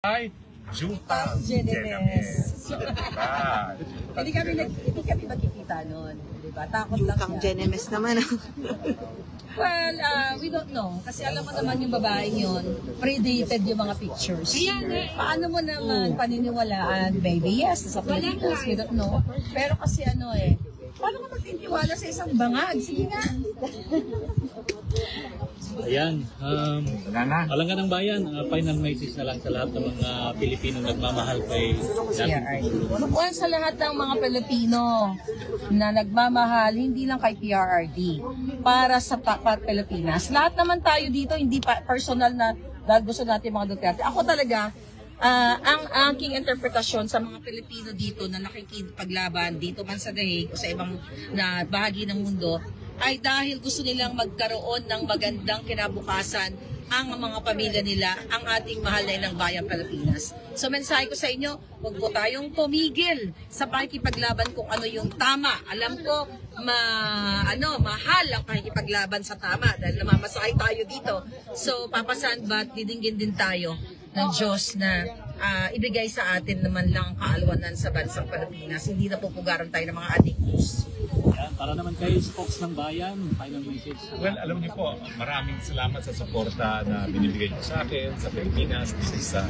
Ay, Jutang Genemes. Hindi kami magkikita noon, di ba? Takot lang Jutang Genemes naman. Well, we don't know. Kasi alam mo naman yung babaeng yun, predated yung mga pictures. Paano mo naman paniniwalaan, baby? Yes, sa Pilipinas, we don't know. Pero kasi paano ka magtitiwala sa isang bangag? Sige nga. Ayan, Palangga ng Bayan, final message na lang sa lahat ng mga Pilipinong nagmamahal kay PRRD. Well, sa lahat ng mga Pilipino na nagmamahal, hindi lang kay PRRD, para sa Pilipinas. Lahat naman tayo dito, hindi personal na dahil gusto natin mga Duterte. Ako talaga, ang aking interpretasyon sa mga Pilipino dito na nakikipaglaban dito man sa Dahig o sa ibang na bahagi ng mundo, ay dahil gusto nilang magkaroon ng magandang kinabukasan ang mga pamilya nila, ang ating mahal na ilang bayang Pilipinas. So mensahe ko sa inyo, huwag po tayong tumigil sa pakikipaglaban kung ano yung tama. Alam ko, mahal ang pakikipaglaban sa tama dahil namamasakay tayo dito. So papasan ba't didinggin din tayo ng Diyos na ibigay sa atin naman lang ang kaalwanan sa bansang Pilipinas. Hindi na pupugaran tayo ng mga adiktos. Para naman kayo spokes ng bayan, final message. Well, alam niyo po, maraming salamat sa suporta na binibigay niyo sa akin, sa Pilipinas, sa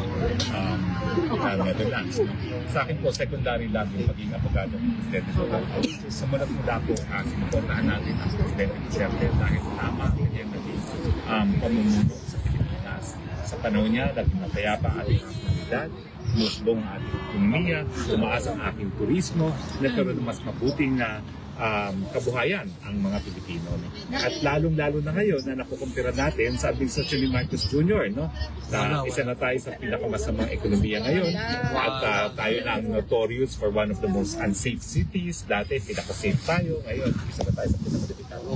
Netherlands. Sa akin po, secondary lang yung pagiging abogado ng Presidente Duterte. Sumunod mula po, sinuportahan natin ang Presidente Duterte dahil tama ang kanyang naging pamumuno sa Pilipinas. Sa panahon niya, naging mapayapa ang ating komunidad, musbong ang ating ekonomiya, tumaas ang aking turismo, nagkaroon ng mas mabuting kabuhayan ang mga Pilipino. No? At lalong-lalo na ngayon na nakukumpira natin sa administrasyon ni Marcos Jr. No? Na isa na tayo sa pinakamasamang ekonomiya ngayon. At tayo na ang notorious for one of the most unsafe cities. Dati pinaka-safe tayo. Ngayon, isa na tayo sa pinaka-delikado.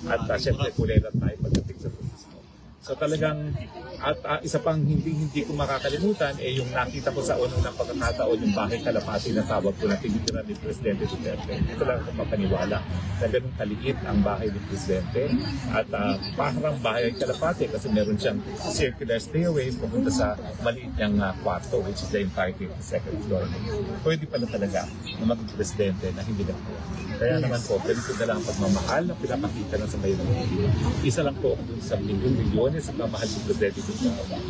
At syempre, kulela tayo pagdating sa turismo. So talagang, at isa pang hindi ko makakalimutan, yung nakita ko sa unang pagkakataon yung bahay kalapati na tawag ko na tinitira ni Presidente Duterte. Ito lang ako mapaniwala na ganun kaliit ang bahay ni Presidente at parang bahay kalapati kasi meron siyang circular stairway pupunta sa maliit niyang kwarto which is the entirety of the second floor. Pwede pala talaga na maging Presidente na hindi na po. Kaya naman po, ganito na lang ang pagmamahal na pinapakita na sa bayan ng Pilipino. Isa lang po dun sa milyon-milyones sa pagmamahal ng Presidente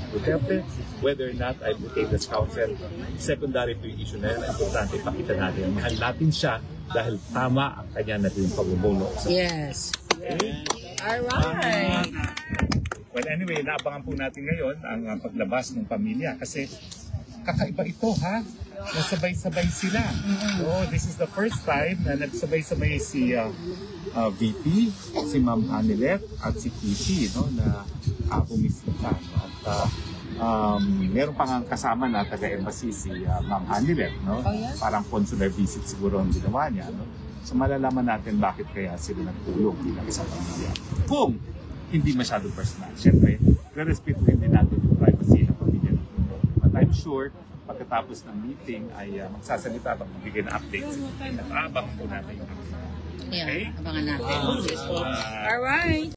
Duterte. Whether or not I will take this counsel, secondary to yung issue na yun, importante ipakita natin. Mahal natin siya dahil tama ang kanya naging pamumuno. Yes. Alright. Well, anyway, naabangan po natin ngayon ang paglabas ng pamilya kasi kakaiba ito ha, nasabay-sabay sila. So, this is the first time na nagsabay-sabay si VP, si Ma'am Anilet at si Kitty, no, na bumisita. At meron pang kasama na taga-embassy si Ma'am Anilet, no? Parang consular visit siguro ang ginawa niya. No? So malalaman natin bakit kaya sila nagtulong bilang isang pamilya. Kung hindi masyado personal. Siyempre, re-respetuhin din natin yung privacy ng pamilya. But I'm sure, pagkatapos ng meeting ay magsasalita at magbigay ng updates. At abangan po natin yung update. Okay? Abangan natin. Alright.